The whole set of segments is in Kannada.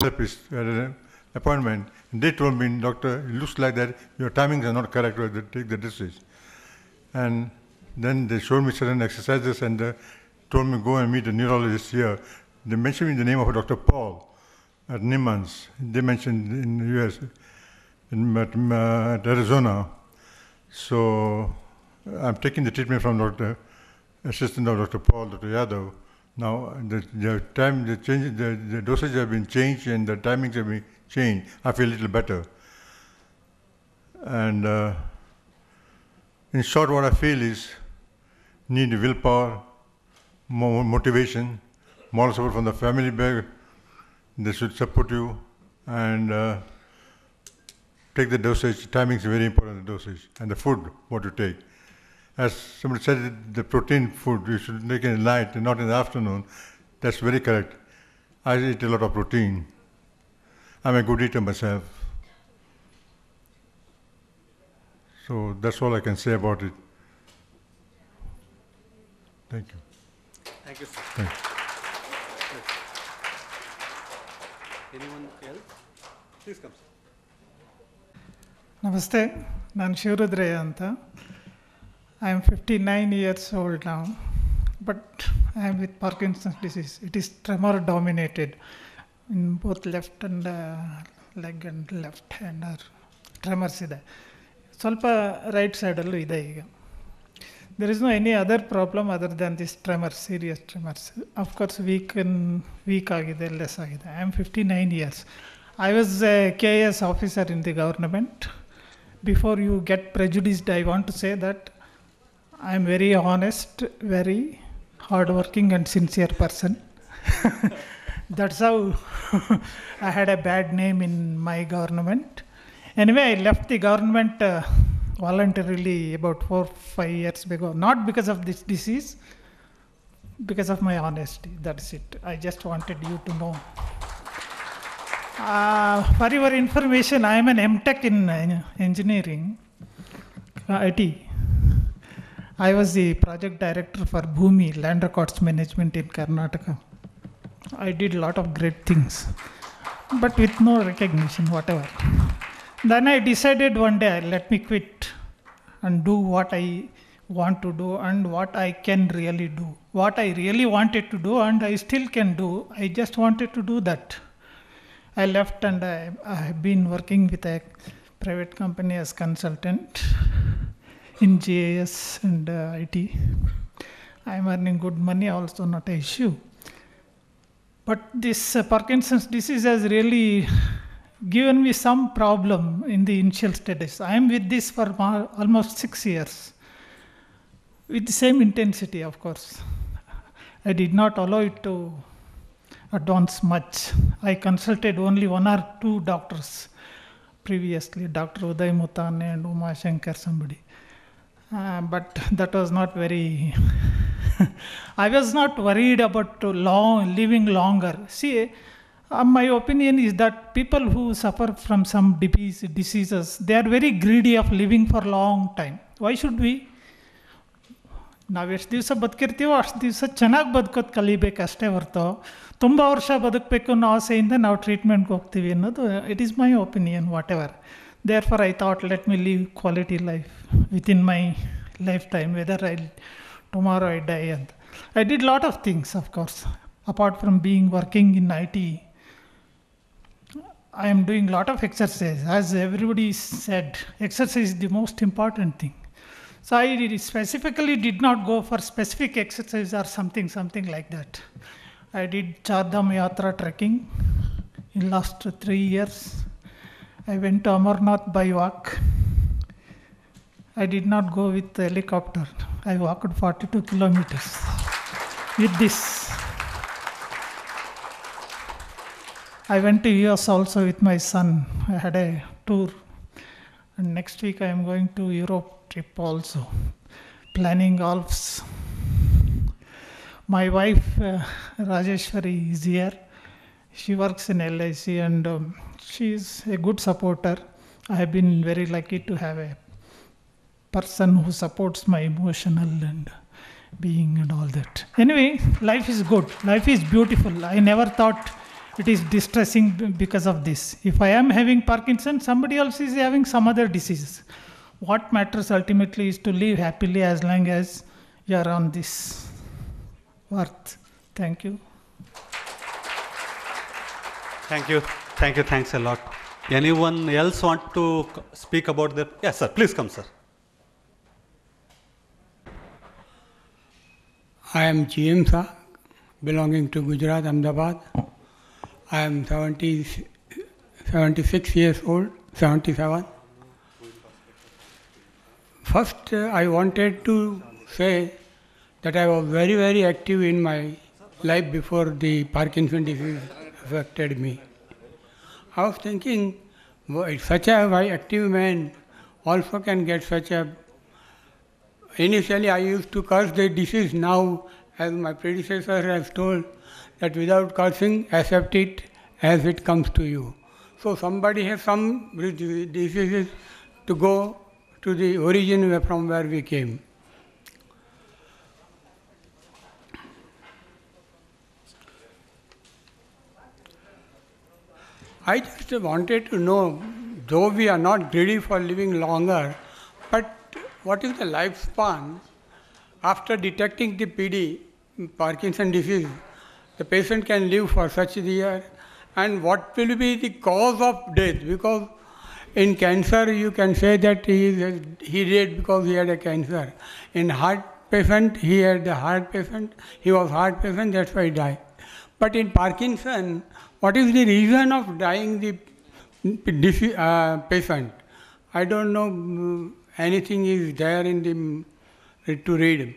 therapist at an appointment, and they told me, doctor, it looks like that your timings are not correct to take the dosage. And then they showed me certain exercises and told me go and meet a neurologist here. They mentioned me the name of Dr. Paul at Nimmans. They mentioned in the US, at Arizona. So I'm taking the treatment from assistant of Dr. Paul, Dr. Yadav. Now the dosage have been changed and the timings have been changed. I feel a little better. And in short, what I feel is need willpower, more motivation, moral support from the family back. They should support you and take the dosage. Timing is very important, the dosage, and the food, what you take. As somebody said, the protein food you should take in the night and not in the afternoon. That's very correct. I eat a lot of protein. I'm a good eater myself. So that's all I can say about it. Thank you. Thank you, sir. Thank you. Anyone else? Please come, sir. ನಮಸ್ತೆ, ನಾನು ಶಿವರುದ್ರಯ್ಯ ಅಂತ. I am 59 years old now, but I am with Parkinson's disease. It is tremor dominated in both left and leg and left hand are tremors ಇದೆ. ಸ್ವಲ್ಪ ರೈಟ್ ಸೈಡಲ್ಲೂ ಇದೆ ಈಗ. There is no any other problem other than this tremor, serious tremors. Of course, weak ಆಗಿದೆ, less ಆಗಿದೆ. I am 59 years. I was a KS officer in the government. Before you get prejudiced, I want to say that I am very honest, very hardworking and sincere person. That's how I had a bad name in my government. Anyway, I left the government voluntarily about 4-5 years ago, not because of this disease, because of my honesty. That's it. I just wanted you to know. For your information, I am an MTech in engineering, IT. I was the project director for Bhumi, Land Records Management in Karnataka. I did a lot of great things, but with no recognition, whatever. Then I decided one day, let me quit and do what I want to do and what I can really do. What I really wanted to do and I still can do, I just wanted to do that. I left and I have been working with a private company as consultant in GIS and IT. I am earning good money, also not an issue. But this Parkinson's disease has really given me some problem in the initial stages. I am with this for almost 6 years, with the same intensity, of course. I did not allow it to advance much. I consulted only 1 or 2 doctors previously, Dr. Uday Mutane and Uma Shankar, somebody. But that was not very... I was not worried about living longer. See, my opinion is that people who suffer from some diseases, they are very greedy of living for a long time. Why should we? ನಾವು ಎಷ್ಟು ದಿವಸ ಬದುಕಿರ್ತೀವೋ ಅಷ್ಟು ದಿವಸ ಚೆನ್ನಾಗಿ ಬದುಕೋದು ಕಲಿಬೇಕು ಅಷ್ಟೇ ಹೊರತು ತುಂಬ ವರ್ಷ ಬದುಕಬೇಕು ಅನ್ನೋ ಆಸೆಯಿಂದ ನಾವು ಟ್ರೀಟ್ಮೆಂಟ್ಗೆ ಹೋಗ್ತೀವಿ ಅನ್ನೋದು it is my opinion, whatever. Therefore I thought let me live quality life within my lifetime, whether tomorrow I die. And I did lot of things, of course. Apart from working in IT, I am doing lot of exercise. As everybody said, exercise is the most important thing. So I specifically did not go for specific exercise or something like that. I did Chardham Yatra trekking in last 3 years. I went to Amarnath by walk. I did not go with the helicopter. I walked 42 kilometers with this. I went to US also with my son. I had a tour. And next week I am going to Europe trip also, planning Alps. My wife, Rajeshwari, is here. She works in LIC and she is a good supporter. I have been very lucky to have a person who supports my emotional and being and all that. Anyway, life is good. Life is beautiful. I never thought it is distressing because of this. If I am having Parkinson, somebody else is having some other disease. What matters ultimately is to live happily as long as you are on this earth. Thank you. Thank you. Thank you. Thanks a lot. Anyone else want to speak about the? Yes, sir. Please come, sir. I am GM Shah, belonging to Gujarat, Ahmedabad. I am 76 years old, 77. First, I wanted to say that I was very, very active in my life before the Parkinson disease affected me. I was thinking, such a very active man also can get such a... Initially, I used to curse the disease. Now, as my predecessor has told, that without cursing, accept it as it comes to you. So somebody has some diseases to go to the origin from where we came. I just wanted to know, though we are not greedy for living longer, but what is the lifespan after detecting the PD, Parkinson disease? The patient can live for such a year, and what will be the cause of death? Because in cancer, you can say that he died because he had a cancer. In heart patient, he had a heart patient. He was heart patient, that's why he died. But in Parkinson, what is the reason of dying the patient? I don't know. Anything is there in the to read.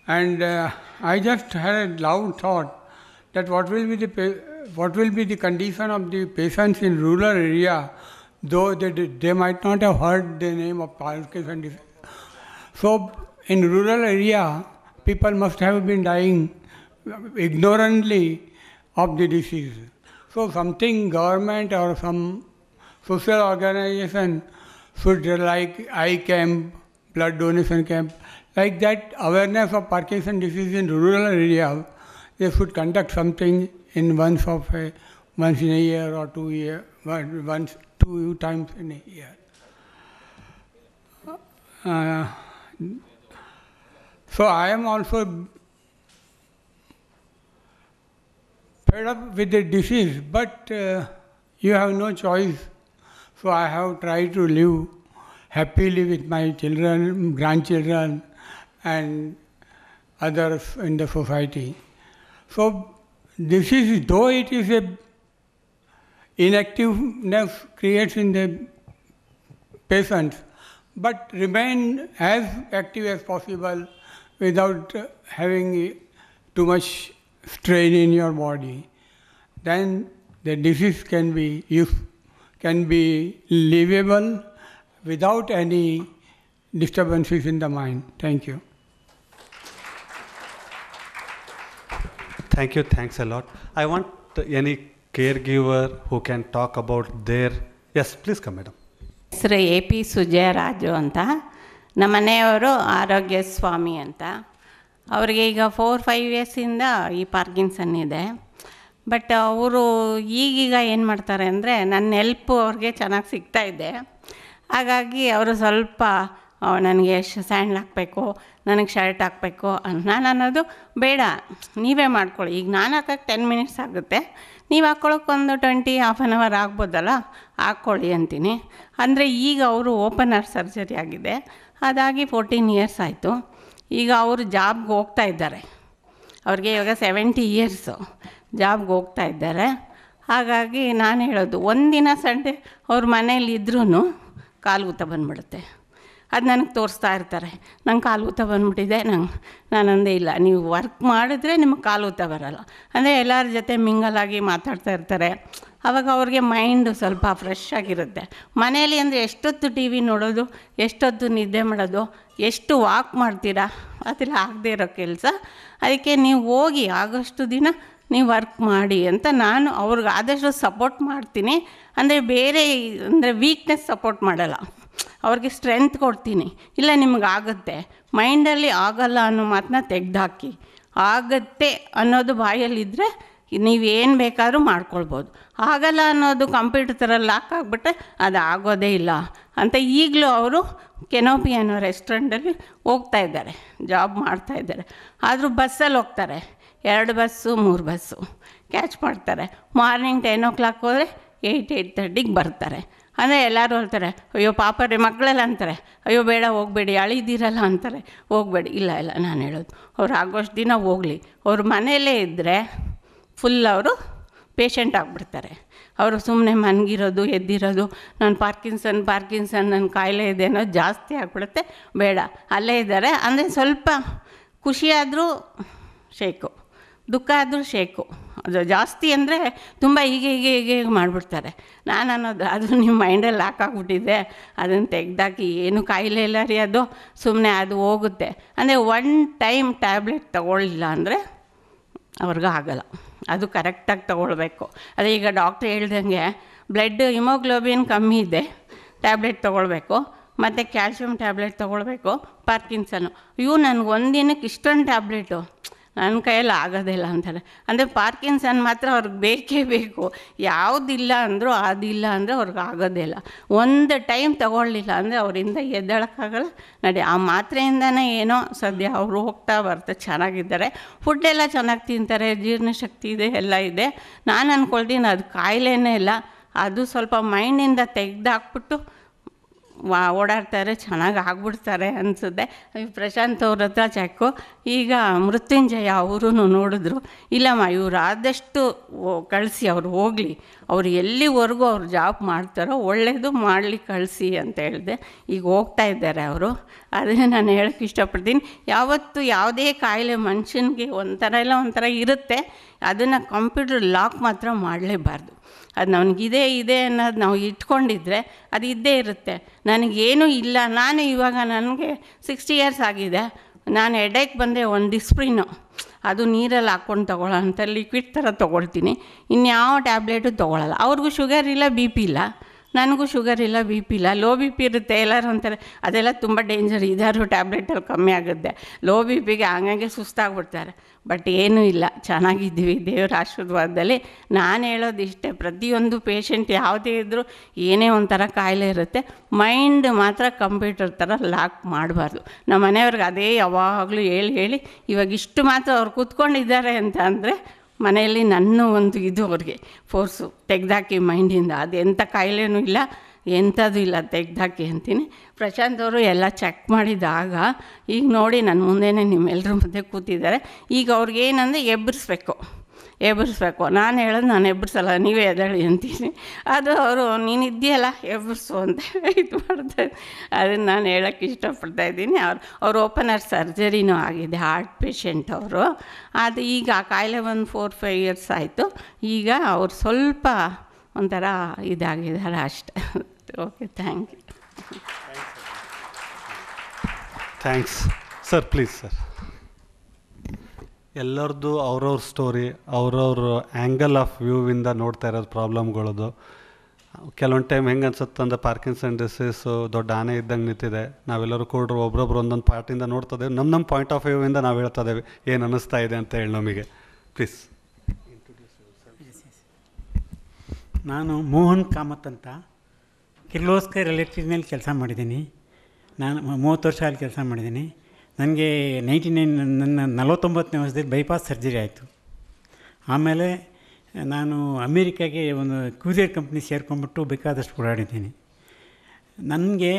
And I just had a loud thought that what will be the condition of the patients in rural area, though they might not have heard the name of Parkinson disease. So in rural area, people must have been dying ignorantly of the disease. So something government or some social organization should, like eye camp, blood donation camp, like that awareness of Parkinson disease in rural area, they should conduct something in once in a year or 2 years, once, 2 times in a year. So I am also fed up with the disease, but you have no choice. So I have tried to live happily with my children, grandchildren, and others in the society. So this is, though it is a inactiveness creates in the patients, but remain as active as possible without having too much strain in your body. Then the disease can be livable without any disturbances in the mind. Thank you. Thank you. Thanks a lot. I want any caregiver who can talk about their... Yes, please come, madam. ಹೆಸರು AP ಸುಜಯರಾಜು ಅಂತ. ನಮ್ಮ ಮನೆಯವರು ಆರೋಗ್ಯ ಸ್ವಾಮಿ ಅಂತ. ಅವರಿಗೆ ಈಗ 4-5 ಇಯರ್ಸಿಂದ ಈ ಪಾರ್ಕಿನ್ಸನ್ ಇದೆ. ಬಟ್ ಅವರು ಈಗೀಗ ಏನು ಮಾಡ್ತಾರೆ ಅಂದರೆ, ನನ್ನ ಹೆಲ್ಪು ಅವ್ರಿಗೆ ಚೆನ್ನಾಗಿ ಸಿಗ್ತಾಯಿದೆ. ಹಾಗಾಗಿ ಅವರು ಸ್ವಲ್ಪ ನನಗೆ ಸ್ಯಾಂಡ್ಲ್ ಹಾಕಬೇಕು, ನನಗೆ ಶರ್ಟ್ ಹಾಕಬೇಕು ನಾನು ಅನ್ನೋದು ಬೇಡ, ನೀವೇ ಮಾಡ್ಕೊಳ್ಳಿ. ಈಗ ನಾನು ಹಾಕೋಕ್ಕೆ 10 ಮಿನಿಟ್ಸ್ ಆಗುತ್ತೆ, ನೀವು ಹಾಕ್ಕೊಳ್ಳೋಕೆ ಒಂದು 20-half an hour ಆಗ್ಬೋದಲ್ಲ, ಹಾಕ್ಕೊಳ್ಳಿ ಅಂತೀನಿ. ಅಂದರೆ ಈಗ ಅವರು ಓಪನ್ ಹಾರ್ಟ್ ಸರ್ಜರಿ ಆಗಿದೆ, ಅದಾಗಿ 14 ಇಯರ್ಸ್ ಆಯಿತು. ಈಗ ಅವರು ಜಾಬ್ಗೆ ಹೋಗ್ತಾ ಇದ್ದಾರೆ. ಅವ್ರಿಗೆ ಇವಾಗ 70 ಇಯರ್ಸು, ಜಾಬ್ಗೆ ಹೋಗ್ತಾ ಇದ್ದಾರೆ. ಹಾಗಾಗಿ ನಾನು ಹೇಳೋದು, ಒಂದಿನ ಸಂಡೇ ಅವ್ರ ಮನೇಲಿ ಇದ್ರೂ ಕಾಲೂತ ಬಂದುಬಿಡುತ್ತೆ. ಅದು ನನಗೆ ತೋರಿಸ್ತಾ ಇರ್ತಾರೆ, ನಂಗೆ ಕಾಲೂತ ಬಂದುಬಿಟ್ಟಿದೆ. ನಾನಂದೇ ಇಲ್ಲ, ನೀವು ವರ್ಕ್ ಮಾಡಿದ್ರೆ ನಿಮಗೆ ಕಾಲೂತ ಬರೋಲ್ಲ. ಅಂದರೆ ಎಲ್ಲರ ಜೊತೆ ಮಿಂಗಲಾಗಿ ಮಾತಾಡ್ತಾ ಇರ್ತಾರೆ. ಆವಾಗ ಅವ್ರಿಗೆ ಮೈಂಡು ಸ್ವಲ್ಪ ಫ್ರೆಶ್ ಆಗಿರುತ್ತೆ. ಮನೇಲಿ ಅಂದರೆ ಎಷ್ಟೊತ್ತು ಟಿ ವಿ ನೋಡೋದು, ಎಷ್ಟೊತ್ತು ನಿದ್ದೆ ಮಾಡೋದು, ಎಷ್ಟು ವಾಕ್ ಮಾಡ್ತೀರಾ, ಅದೆಲ್ಲ ಆಗದೆ ಇರೋ ಕೆಲಸ. ಅದಕ್ಕೆ ನೀವು ಹೋಗಿ ಆಗೋಷ್ಟು ದಿನ ನೀವು ವರ್ಕ್ ಮಾಡಿ ಅಂತ ನಾನು ಅವ್ರಿಗೆ ಆದಷ್ಟು ಸಪೋರ್ಟ್ ಮಾಡ್ತೀನಿ. ಅಂದರೆ ಬೇರೆ ಅಂದರೆ ವೀಕ್ನೆಸ್ ಸಪೋರ್ಟ್ ಮಾಡಲ್ಲ, ಅವ್ರಿಗೆ ಸ್ಟ್ರೆಂತ್ ಕೊಡ್ತೀನಿ. ಇಲ್ಲ ನಿಮಗಾಗುತ್ತೆ, ಮೈಂಡಲ್ಲಿ ಆಗಲ್ಲ ಅನ್ನೋ ಮಾತನ್ನ ತೆಗೆದುಹಾಕಿ ಆಗತ್ತೆ ಅನ್ನೋದು ಬಾಯಲ್ಲಿದ್ದರೆ ನೀವೇನು ಬೇಕಾದ್ರೂ ಮಾಡ್ಕೊಳ್ಬೋದು. ಆಗಲ್ಲ ಅನ್ನೋದು ಕಂಪ್ಯೂಟರ್ ಥರ ಲಾಕ್ ಆಗಿಬಿಟ್ರೆ ಅದು ಆಗೋದೇ ಇಲ್ಲ ಅಂತ ಈಗಲೂ ಅವರು ಕೆನೋಪಿ ಅನ್ನೋ ರೆಸ್ಟೋರೆಂಟಲ್ಲಿ ಹೋಗ್ತಾಯಿದ್ದಾರೆ, ಜಾಬ್ ಮಾಡ್ತಾಯಿದ್ದಾರೆ. ಆದರೂ ಬಸ್ಸಲ್ಲಿ ಹೋಗ್ತಾರೆ, 2 ಬಸ್ಸು 3 ಬಸ್ಸು ಕ್ಯಾಚ್ ಮಾಡ್ತಾರೆ. ಮಾರ್ನಿಂಗ್ 10 o'clock ಹೋದರೆ 8-8:30 ಬರ್ತಾರೆ. ಅಂದರೆ ಎಲ್ಲರೂ ಹೇಳ್ತಾರೆ, ಅಯ್ಯೋ ಪಾಪ ರೀ ಮಕ್ಕಳೆಲ್ಲ ಅಂತಾರೆ, ಅಯ್ಯೋ ಬೇಡ ಹೋಗಬೇಡಿ ಅಳಿದಿರಲ್ಲ ಅಂತಾರೆ, ಹೋಗಬೇಡಿ. ಇಲ್ಲ ನಾನು ಹೇಳೋದು, ಅವ್ರು ಆಗೋಷ್ಟು ದಿನ ಹೋಗಲಿ. ಅವ್ರ ಮನೆಯಲ್ಲೇ ಇದ್ದರೆ ಫುಲ್ ಅವರು ಪೇಷಂಟ್ ಆಗಿಬಿಡ್ತಾರೆ. ಅವರು ಸುಮ್ಮನೆ ಮನಗಿರೋದು ಎದ್ದಿರೋದು, ನಾನು ಪಾರ್ಕಿನ್ಸನ್ ನನ್ನ ಕಾಯಿಲೆ ಇದೆ ಅನ್ನೋದು ಜಾಸ್ತಿ ಆಗಿಬಿಡುತ್ತೆ. ಬೇಡ, ಅಲ್ಲೇ ಇದ್ದಾರೆ. ಅಂದರೆ ಸ್ವಲ್ಪ ಖುಷಿಯಾದರೂ ಶೇಕು, ದುಃಖ ಆದರೂ ಶೇಕು. ಅದು ಜಾಸ್ತಿ ಅಂದರೆ ತುಂಬ ಹೀಗೆ ಮಾಡಿಬಿಡ್ತಾರೆ. ನಾನು ಅನ್ನೋದು ಅದು ನಿಮ್ಮ ಮೈಂಡಲ್ಲಿ ಲಾಕ್ ಆಗಿಬಿಟ್ಟಿದೆ, ಅದನ್ನು ತೆಗ್ದಾಕಿ, ಏನು ಕಾಯಿಲೆ ಇಲ್ಲ ರೀ ಅದು, ಸುಮ್ಮನೆ ಅದು ಹೋಗುತ್ತೆ. ಅಂದರೆ 1 time ಟ್ಯಾಬ್ಲೆಟ್ ತೊಗೊಳ್ಳಿಲ್ಲ ಅಂದರೆ ಅವ್ರಿಗೆ ಆಗಲ್ಲ. ಅದು ಕರೆಕ್ಟಾಗಿ ತೊಗೊಳ್ಬೇಕು. ಅದೇ ಈಗ ಡಾಕ್ಟ್ರ್ ಹೇಳ್ದಂಗೆ ಬ್ಲಡ್ ಹಿಮೋಗ್ಲೋಬಿನ್ ಕಮ್ಮಿ ಇದೆ, ಟ್ಯಾಬ್ಲೆಟ್ ತೊಗೊಳ್ಬೇಕು, ಮತ್ತು ಕ್ಯಾಲ್ಶಿಯಂ ಟ್ಯಾಬ್ಲೆಟ್ ತೊಗೊಳ್ಬೇಕು. ಪಾರ್ಕಿನ್ಸನ್ನು ನನಗೆ ಒಂದಿನಕ್ಕೆ ಇಷ್ಟೊಂದು ಟ್ಯಾಬ್ಲೆಟು ನನ್ನ ಕೈಯಲ್ಲಿ ಆಗೋದಿಲ್ಲ ಅಂತಾರೆ. ಅಂದರೆ ಪಾರ್ಕಿನ್ಸನ್ ಮಾತ್ರ ಅವ್ರಿಗೆ ಬೇಕೇ ಬೇಕು. ಯಾವುದಿಲ್ಲ ಅಂದರೂ ಅದಿಲ್ಲ ಅಂದರೆ ಅವ್ರಿಗೆ ಆಗೋದಿಲ್ಲ. 1 time ತೊಗೊಳ್ಳಿಲ್ಲ ಅಂದರೆ ಅವರಿಂದ ಎದ್ದೇಳೋಕ್ಕಾಗಲ್ಲ. ಆ ಮಾತ್ರೆಯಿಂದನೇ ಏನೋ ಸದ್ಯ ಅವರು ಹೋಗ್ತಾ ಬರ್ತಾ ಚೆನ್ನಾಗಿದ್ದಾರೆ. ಫುಡ್ಡೆಲ್ಲ ಚೆನ್ನಾಗಿ ತಿಂತಾರೆ, ಜೀರ್ಣಶಕ್ತಿ ಇದೆ, ಎಲ್ಲ ಇದೆ. ನಾನು ಅಂದ್ಕೊಳ್ತೀನಿ ಅದು ಕಾಯಿಲೆನೇ ಇಲ್ಲ, ಅದು ಸ್ವಲ್ಪ ಮೈಂಡಿಂದ ತೆಗೆದಾಕ್ಬಿಟ್ಟು ಓಡಾಡ್ತಾರೆ, ಚೆನ್ನಾಗಿ ಆಗ್ಬಿಡ್ತಾರೆ ಅನಿಸುತ್ತೆ. ಪ್ರಶಾಂತ್ ಅವ್ರ ಹತ್ರ ಚೆಕ್ಕು. ಈಗ ಮೃತ್ಯುಂಜಯ ಅವರು ನೋಡಿದ್ರು, ಇಲ್ಲಮ್ಮ ಇವರು ಆದಷ್ಟು ಕಳಿಸಿ, ಅವ್ರು ಹೋಗಲಿ, ಅವ್ರು ಎಲ್ಲಿವರೆಗೂ ಅವ್ರು ಜಾಬ್ ಮಾಡ್ತಾರೋ ಒಳ್ಳೆಯದು ಮಾಡಲಿಕ್ಕೆ ಕಳಿಸಿ ಅಂತ ಹೇಳಿದೆ. ಈಗ ಹೋಗ್ತಾ ಇದ್ದಾರೆ ಅವರು. ಅದೇ ನಾನು ಹೇಳೋಕ್ಕೆ ಇಷ್ಟಪಡ್ತೀನಿ, ಯಾವತ್ತು ಯಾವುದೇ ಕಾಯಿಲೆ ಮನುಷ್ಯನಿಗೆ ಒಂಥರ ಇರುತ್ತೆ, ಅದನ್ನು ಕಂಪ್ಯೂಟರ್ ಲಾಕ್ ಮಾತ್ರ ಮಾಡಲೇಬಾರ್ದು. ಅದು ನನಗಿದೆ ಅನ್ನೋದು ನಾವು ಇಟ್ಕೊಂಡಿದ್ರೆ ಅದು ಇದ್ದೇ ಇರುತ್ತೆ. ನನಗೇನೂ ಇಲ್ಲ, ನಾನು ಇವಾಗ ನನಗೆ 60 years ಆಗಿದೆ, ನಾನು ಹೆಡೇಕ್ ಬಂದರೆ 1 ಡಿಸ್ಪ್ರಿನ್ನು, ಅದು ನೀರಲ್ಲಿ ಹಾಕ್ಕೊಂಡು ತೊಗೊಳ್ಳೋ ಅಂತ ಲಿಕ್ವಿಡ್ ಥರ ತೊಗೊಳ್ತೀನಿ. ಇನ್ಯಾವ ಟ್ಯಾಬ್ಲೆಟು ತೊಗೊಳ್ಳಲ್ಲ. ಅವ್ರಿಗೂ ಶುಗರ್ ಇಲ್ಲ, BP ಇಲ್ಲ, ನನಗೂ ಶುಗರ್ ಇಲ್ಲ, BP ಇಲ್ಲ. ಲೋ BP ಇರುತ್ತೆ, ಎಲ್ಲರೂ ಅಂತಾರೆ ಅದೆಲ್ಲ ತುಂಬ ಡೇಂಜರ್, ಇದಾದ್ರು ಟ್ಯಾಬ್ಲೆಟಲ್ಲಿ ಕಮ್ಮಿ ಆಗುತ್ತೆ. ಲೋ BPಗೆ ಹಂಗೆ ಸುಸ್ತಾಗ್ಬಿಡ್ತಾರೆ. ಬಟ್ ಏನೂ ಇಲ್ಲ, ಚೆನ್ನಾಗಿದ್ದೀವಿ ದೇವರ ಆಶೀರ್ವಾದದಲ್ಲಿ. ನಾನು ಹೇಳೋದು ಇಷ್ಟೇ, ಪ್ರತಿಯೊಂದು ಪೇಷಂಟ್ ಯಾವುದೇ ಇದ್ದರೂ ಏನೇ ಒಂಥರ ಕಾಯಿಲೆ ಇರುತ್ತೆ, ಮೈಂಡ್ ಮಾತ್ರ ಕಂಪ್ಯೂಟರ್ ಥರ ಲಾಕ್ ಮಾಡಬಾರ್ದು. ನಮ್ಮ ಮನೆಯವ್ರಿಗೆ ಅದೇ ಯಾವಾಗಲೂ ಹೇಳಿ ಇವಾಗ ಇಷ್ಟು ಮಾತ್ರ ಅವ್ರು ಕೂತ್ಕೊಂಡಿದ್ದಾರೆ ಅಂತ ಅಂದರೆ ಮನೆಯಲ್ಲಿ ನನ್ನ ಒಂದು ಇದು ಅವ್ರಿಗೆ ಫೋರ್ಸು, ತೆಗ್ದಾಕಿ ಮೈಂಡಿಂದ. ಅದು ಎಂಥ ಕಾಯಿಲೆನೂ ಇಲ್ಲ, ಎಂಥದ್ದು ಇಲ್ಲ, ತೆಗ್ದಾಕಿ ಅಂತೀನಿ. ಪ್ರಶಾಂತ್ ಅವರು ಎಲ್ಲ ಚೆಕ್ ಮಾಡಿದಾಗ ಈಗ ನೋಡಿ ನನ್ನ ಮುಂದೆನೇ ನಿಮ್ಮೆಲ್ಲರ ಮುಂದೆ ಕೂತಿದ್ದಾರೆ. ಈಗ ಅವ್ರಿಗೇನಂದರೆ ಎಬ್ಬರಿಸ್ಬೇಕು. ನಾನು ಹೇಳೋದು ನಾನು ಎಬ್ಬರಿಸಲ್ಲ, ನೀವೇ ಎದ್ದೇಳಿ ಅಂತೀನಿ. ಅದು ಅವರು ನೀನಿದ್ದೀಯಲ್ಲ ಎಬ್ಬರಿಸು ಅಂತ ಇದು ಮಾಡ್ತಾರೆ. ಅದನ್ನು ನಾನು ಹೇಳೋಕ್ಕೆ ಇಷ್ಟಪಡ್ತಾಯಿದ್ದೀನಿ. ಅವ್ರು ಓಪನ್ ಹಾರ್ಟ್ ಸರ್ಜರಿನೂ ಆಗಿದೆ, ಹಾರ್ಟ್ ಪೇಷಂಟ್ ಅವರು. ಅದು ಈಗ ಆ ಕಾಯಿಲೆ ಒಂದು 4-5 years ಆಯಿತು. ಈಗ ಅವ್ರು ಸ್ವಲ್ಪ ಒಂಥರ ಇದಾಗಿದ್ದಾರೆ ಅಷ್ಟೇ. Okay, thank you. Thanks sir. Please sir. ಎಲ್ಲರದ್ದು ಅವ್ರವ್ರ ಸ್ಟೋರಿ, ಅವ್ರವ್ರ ಆ್ಯಂಗಲ್ ಆಫ್ ವ್ಯೂವಿಂದ ನೋಡ್ತಾ ಇರೋದು ಪ್ರಾಬ್ಲಮ್ಗಳದು. ಕೆಲವೊಂದು ಟೈಮ್ ಹೆಂಗೆ ಅನ್ಸುತ್ತೆ ಅಂದರೆ ಪಾರ್ಕಿನ್ಸನ್ ಡಿಸೀಸು ದೊಡ್ಡ ಆನೆ ಇದ್ದಂಗೆ ನಿಂತಿದೆ, ನಾವೆಲ್ಲರೂ ಕೂಡ ಒಬ್ರೊಬ್ರು ಒಂದೊಂದು ಪಾರ್ಟಿಂದ ನೋಡ್ತದೇವೆ, ನಮ್ಮ ಪಾಯಿಂಟ್ ಆಫ್ ವ್ಯೂವಿಂದ ನಾವು ಹೇಳ್ತದೇವೆ ಏನು ಅನ್ನಿಸ್ತಾ ಇದೆ ಅಂತ ಹೇಳಿ ನಮಗೆ. ಪ್ಲೀಸ್. ನಾನು ಮೋಹನ್ ಕಾಮತ್ ಅಂತ ಕಿರ್ಲೋಸ್ಕರ್ ಎಲೆಕ್ಟ್ರಿಕ್ನಲ್ಲಿ ಕೆಲಸ ಮಾಡಿದ್ದೀನಿ. ನಾನು 30 ವರ್ಷ ಅಲ್ಲಿ ಕೆಲಸ ಮಾಡಿದ್ದೀನಿ. ನನಗೆ 49ನೇ ವರ್ಷದಲ್ಲಿ ಬೈಪಾಸ್ ಸರ್ಜರಿ ಆಯಿತು. ಆಮೇಲೆ ನಾನು ಅಮೇರಿಕಾಗೆ ಒಂದು ಕ್ರೂಸರ್ ಕಂಪ್ನಿ ಸೇರ್ಕೊಂಡ್ಬಿಟ್ಟು ಬೇಕಾದಷ್ಟು ಓಡಾಡಿದ್ದೀನಿ. ನನಗೆ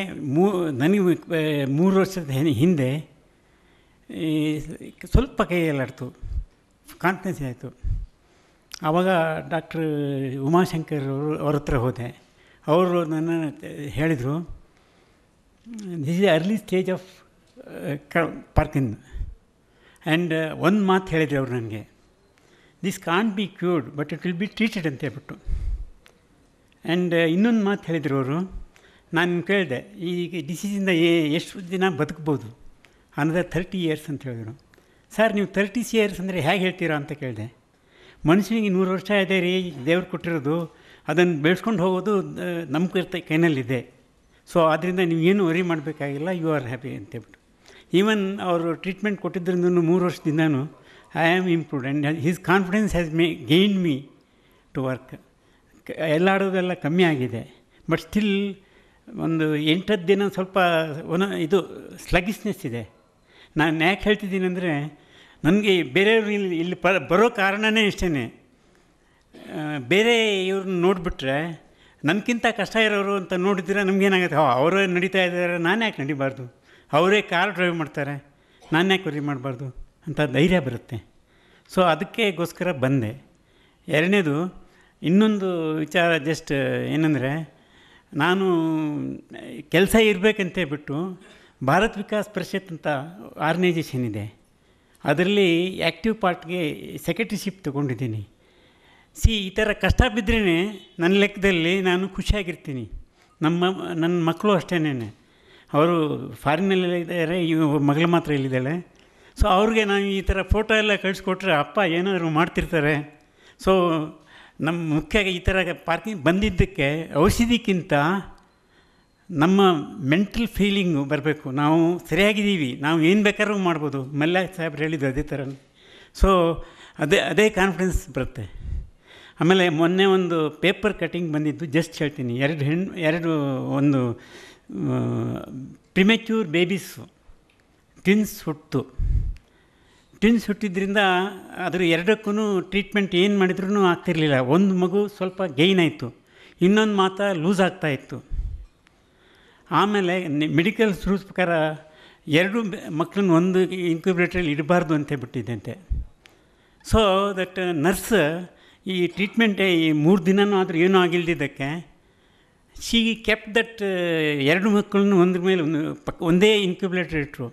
3 ವರ್ಷದ ಹಿಂದೆ ಸ್ವಲ್ಪ ಕೈಯಲ್ಲಾಡ್ತು, ಕಾನ್ಫಿಡೆನ್ಸ್ ಆಯಿತು. ಆವಾಗ ಡಾಕ್ಟ್ರ್ ಉಮಾಶಂಕರ್ ಅವ್ರ ಹತ್ರ ಹೋದೆ. ಅವರು ನನ್ನ ಹೇಳಿದರು, this is early stage of Park Inn. And ಒಂದು ಮಾತು ಹೇಳಿದರು ಅವರು ನನಗೆ, this can't be cured but it will be treated ಅಂತ ಹೇಳ್ಬಿಟ್ಟು. ಆ್ಯಂಡ್ ಇನ್ನೊಂದು ಮಾತು ಹೇಳಿದರು ಅವರು, ನಾನು ಕೇಳಿದೆ ಈ ಡಿಸೀಸಿಂದ ಎಷ್ಟು ದಿನ ಬದುಕ್ಬೋದು ಅನ್ನೋದು 30 years ಅಂತ ಹೇಳಿದರು. ಸರ್ ನೀವು 30 years ಅಂದರೆ ಹೇಗೆ ಹೇಳ್ತೀರಾ ಅಂತ ಕೇಳಿದೆ. ಮನುಷ್ಯನಿಗೆ 100 ವರ್ಷ ಇದೆ ರೀ, ದೇವ್ರು ಕೊಟ್ಟಿರೋದು, ಅದನ್ನು ಬೆಳೆಸ್ಕೊಂಡು ಹೋಗೋದು ನಮ್ಮ ಕೈನಲ್ಲಿದೆ. ಸೊ ಆದ್ದರಿಂದ ನೀವು ಏನು ವರಿ ಮಾಡಬೇಕಾಗಿಲ್ಲ, ಯು ಆರ್ ಹ್ಯಾಪಿ ಅಂತೇಳ್ಬಿಟ್ಟು. ಈವನ್ ಅವರು treatment ಕೊಟ್ಟಿದ್ದರಿಂದ 3 ವರ್ಷದಿಂದನೂ I am improved, and his confidence has gained me to work. ಎಲ್ಲ ಆಡೋದೆಲ್ಲ ಕಮ್ಮಿ ಆಗಿದೆ, ಬಟ್ ಸ್ಟಿಲ್ ಒಂದು 8-10 ದಿನ ಸ್ವಲ್ಪ ಇದು ಸ್ಲಗಿಸ್ನೆಸ್ ಇದೆ. ನಾನು ಯಾಕೆ ಹೇಳ್ತಿದ್ದೀನಿ ಅಂದರೆ, ನನಗೆ ಬೇರೆಯವರು ಇಲ್ಲಿ ಬರೋ ಕಾರಣವೇ ಇಷ್ಟೇ. ಬೇರೆ ಇವ್ರನ್ನ ನೋಡಿಬಿಟ್ರೆ ನನಗಿಂತ ಕಷ್ಟ ಇರೋರು ಅಂತ ನೋಡಿದ್ರೆ ನಮಗೇನಾಗುತ್ತೆ, ಅವರೇ ನಡೀತಾ ಇದ್ದಾರೆ, ನಾನು ಯಾಕೆ ನಡಿಬಾರ್ದು, ಅವರೇ ಕಾರ್ ಡ್ರೈವ್ ಮಾಡ್ತಾರೆ, ನಾನು ಯಾಕೆ ವರಿ ಮಾಡಬಾರ್ದು ಅಂತ ಧೈರ್ಯ ಬರುತ್ತೆ. ಸೊ ಅದಕ್ಕೆಗೋಸ್ಕರ ಬಂದೆ. ಎರಡನೇದು ಇನ್ನೊಂದು ವಿಚಾರ ಜಸ್ಟ್ ಏನಂದರೆ, ನಾನು ಕೆಲಸ ಇರಬೇಕಂತ ಬಿಟ್ಟು ಭಾರತ್ ವಿಕಾಸ್ ಪರಿಷತ್ ಅಂತ ಆರ್ಗನೈಜೇಷನ್ ಇದೆ, ಅದರಲ್ಲಿ ಆ್ಯಕ್ಟಿವ್ ಪಾರ್ಟ್ಗೆ ಸೆಕ್ರೆಟರಿಶಿಪ್ ತೊಗೊಂಡಿದ್ದೀನಿ. ಈ ಥರ ಕಷ್ಟ ಬಿದ್ದರೆ ನನ್ನ ಲೆಕ್ಕದಲ್ಲಿ ನಾನು ಖುಷಿಯಾಗಿರ್ತೀನಿ. ನನ್ನ ಮಕ್ಕಳು ಅಷ್ಟೇನೆ, ಅವರು ಫಾರಿನಲ್ಲೇ ಇದ್ದಾರೆ, ಮಗಳು ಮಾತ್ರ ಇಲ್ಲಿದ್ದಾಳೆ. ಸೊ ಅವ್ರಿಗೆ ನಾನು ಈ ಥರ ಫೋಟೋ ಎಲ್ಲ ಕಳಿಸ್ಕೊಟ್ರೆ ಅಪ್ಪ ಏನಾದರೂ ಮಾಡ್ತಿರ್ತಾರೆ. ಸೊ ನಮ್ಮ ಮುಖ್ಯ ಈ ಥರ ಪಾರ್ಕಿಂಗ್ ಬಂದಿದ್ದಕ್ಕೆ ಔಷಧಿಕ್ಕಿಂತ ನಮ್ಮ ಮೆಂಟಲ್ ಫೀಲಿಂಗು ಬರಬೇಕು. ನಾವು ಸರಿಯಾಗಿದ್ದೀವಿ, ನಾವು ಏನು ಬೇಕಾದ್ರೂ ಮಾಡ್ಬೋದು. ಮಲ್ಲ ಸಾಹೇಬ್ರು ಹೇಳಿದ್ದು ಅದೇ ಥರ. ಸೊ ಅದೇ ಕಾನ್ಫಿಡೆನ್ಸ್ ಬರುತ್ತೆ. ಆಮೇಲೆ ಮೊನ್ನೆ ಒಂದು ಪೇಪರ್ ಕಟಿಂಗ್ ಬಂದಿದ್ದು, ಜಸ್ಟ್ ಹೇಳ್ತೀನಿ. ಒಂದು ಪ್ರಿಮೆಚ್ಯೂರ್ ಬೇಬೀಸು ಟ್ವಿನ್ಸ್ ಹುಟ್ಟಿದ್ರಿಂದ ಅದ್ರ ಎರಡಕ್ಕೂ ಟ್ರೀಟ್ಮೆಂಟ್ ಏನು ಮಾಡಿದ್ರೂ ಆಗ್ತಿರಲಿಲ್ಲ. ಒಂದು ಮಗು ಸ್ವಲ್ಪ ಗೈನ್ ಆಯಿತು, ಇನ್ನೊಂದು ಮಾತ್ರ ಲೂಸ್ ಆಗ್ತಾಯಿತ್ತು. ಆಮೇಲೆ ಮೆಡಿಕಲ್ ರೂಲ್ಸ್ ಪ್ರಕಾರ 2 ಮಕ್ಕಳನ್ನ ಒಂದು ಇನ್ಕ್ಯುಬೇಟ್ರಲ್ಲಿ ಇಡಬಾರ್ದು ಅಂತ ಬಿಟ್ಟಿದ್ದಂತೆ. ಸೊ ದಟ್ ನರ್ಸ್ ಈ ಟ್ರೀಟ್ಮೆಂಟೇ ಈ 3 ದಿನವೂ ಆದರೂ ಏನೂ ಆಗಿಲ್ದಿದ್ದಕ್ಕೆ ಶಿ ಕೆಪ್ ದಟ್ 2 ಮಕ್ಕಳನ್ನು ಒಂದ್ರ ಮೇಲೆ ಒಂದೇ ಇನ್ಕ್ಯುಬೇಟರ್ ಇಟ್ಟರು.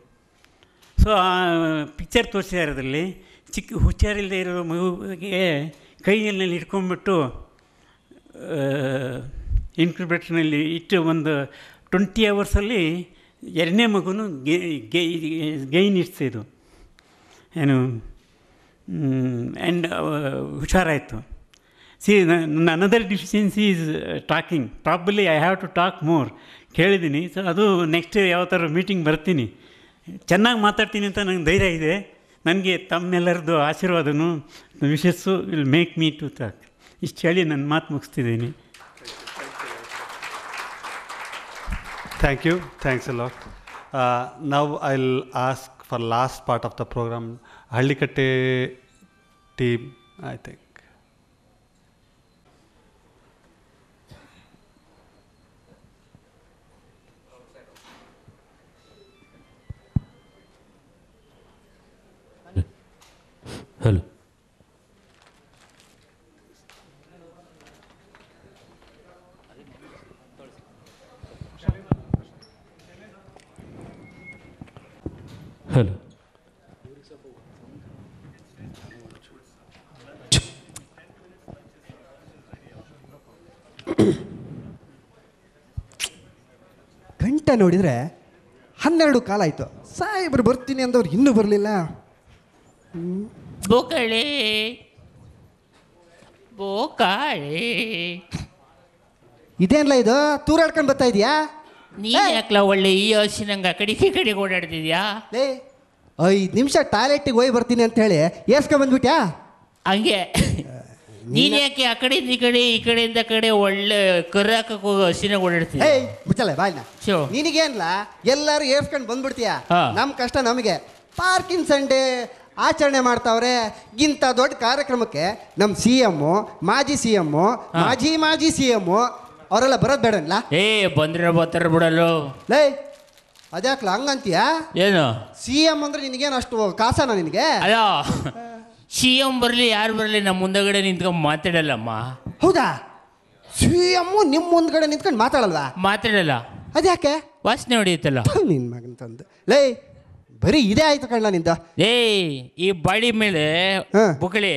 ಸೊ ಆ ಪಿಕ್ಚರ್ ತೋರಿಸಿದ್ದಾರೆ. ಅದರಲ್ಲಿ ಹುಷಾರಿಲ್ಲದೆ ಇರೋ ಮಗುವಿಗೆ ಕೈಯಲ್ಲಿ ಇಟ್ಕೊಂಡ್ಬಿಟ್ಟು ಇನ್ಕ್ಯುಬೇಟರ್ನಲ್ಲಿ ಇಟ್ಟು ಒಂದು 20 ಅವರ್ಸಲ್ಲಿ 2ನೇ ಮಗುನು ಗೈನ್ ಇಡ್ಸಿದ್ದು ಏನು ಆ್ಯಂಡ್ ಹುಷಾರಾಯಿತು. ನನ್ನ another deficiency is talking. Probably I have to talk more. ಕೇಳಿದ್ದೀನಿ. ಸೊ ಅದು ನೆಕ್ಸ್ಟ್ ಯಾವ ಥರ ಮೀಟಿಂಗ್ ಬರ್ತೀನಿ, ಚೆನ್ನಾಗಿ ಮಾತಾಡ್ತೀನಿ ಅಂತ ನನಗೆ ಧೈರ್ಯ ಇದೆ. ನನಗೆ ತಮ್ಮೆಲ್ಲರದ್ದು ಆಶೀರ್ವಾದನು wishes will make me to talk. ಇಷ್ಟು ಹೇಳಿ ನನ್ನ ಮಾತು ಮುಗಿಸ್ತಿದ್ದೀನಿ. Thank you. Thanks a lot. Now I'll ask for last part of the program, Hallikatte team, I think. Hello. Hello. ಗಂಟೆ ನೋಡಿದರೆ 12 ಕಾಲ ಆಯಿತು. ಸಾಹೇಬ್ರು ಬರ್ತೀನಿ ಅಂದವ್ರು ಇನ್ನೂ ಬರಲಿಲ್ಲ. ಬೋಕಳೆ ಬೋಕಾಳೆ ಇದೇನಲ್ಲ ಇದು, ತೂರಾಡ್ಕೊಂಡು ಬರ್ತಾ ಇದೆಯಾ? ನೀನು ಯಾಕಲ ಒಳ್ಳೆ ಈ ಹಸಿನಂಗೆ ಆ ಕಡೆಗೆ ಓಡಾಡ್ತಿದ್ಯಾ? ಲೇ 5 ನಿಮಿಷ ಟಾಯ್ಲೆಟಿಗೆ ಹೋಗಿ ಬರ್ತೀನಿ ಅಂತ ಹೇಳಿ ಏಸ್ಕೊಂಡ್ಬಂದ್ಬಿಟ್ಯಾ? ಹಂಗೆ ನೀನು ಯಾಕೆ ಆ ಕಡೆಯಿಂದ ಈ ಕಡೆಯಿಂದ ಕಡೆ ಒಳ್ಳೆ ಕರ್ರಾಕಕ್ಕೆ ಹೋಗಿ ಹಸಿನಾಗ ಓಡಾಡ್ತೀಯ? ಏಯ್ ಮುಚ್ಚಲ್ಲ ಬಾಯ್ನ. ನಿನಗೇನ್ಲ ಎಲ್ಲರೂ ಏರ್ಸ್ಕೊಂಡು ಬಂದ್ಬಿಡ್ತೀಯ. ನಮ್ಮ ಕಷ್ಟ ನಮಗೆ. ಪಾರ್ಕಿಂಗ್ ಸಂಡೇ ಆಚರಣೆ ಮಾಡ್ತಾವ್ರೆ. ಇಂಥ ದೊಡ್ಡ ಕಾರ್ಯಕ್ರಮಕ್ಕೆ ನಮ್ಮ CM, ಮಾಜಿ CM, ಮಾಜಿ CM ಅವರೆಲ್ಲ ಬರೋದು ಬೇಡಲ್ಲ? ಬಂದ್ರೆ ಬರ್ತಾರೆ ಬಿಡಲು. ಲೇ ಅದ್ಯಾಕ್ಲ ಹಂಗಂತೀಯ? ಏನು CM ಅಂದ್ರೆ ನಿನಗೇನು ಅಷ್ಟು ಕಾಸನ ನಿನಗೆ? ಅಲ್ಲ, CM ಬರಲಿ ಯಾರು ಬರಲಿ ನಮ್ಮ ಮುಂದಗಡೆ ನಿಂತ್ಕೊಂಡು ಮಾತಾಡಲ್ಲಮ್ಮ. ಹೌದಾ? CM ನಿಮ್ಮ ಮುಂದ್ಗಡೆ ನಿಂತ್ಕೊಂಡು ಮಾತಾಡಲ್ವಾ? ಮಾತಾಡಲ್ಲ. ಅದ್ಯಾಕೆ? ವಾಸನೆ ಹೊಡಿಯುತ್ತಲ್ಲ ನಿನ್ನ ಮಗಂತಂದು. ಲೇ ಬರೀ ಇದೇ ಆಯ್ತು ಕಣ್ಣ ನಿಂದ. ಈ ಬಾಡಿ ಮೇಲೆ ಬುಕಳಿ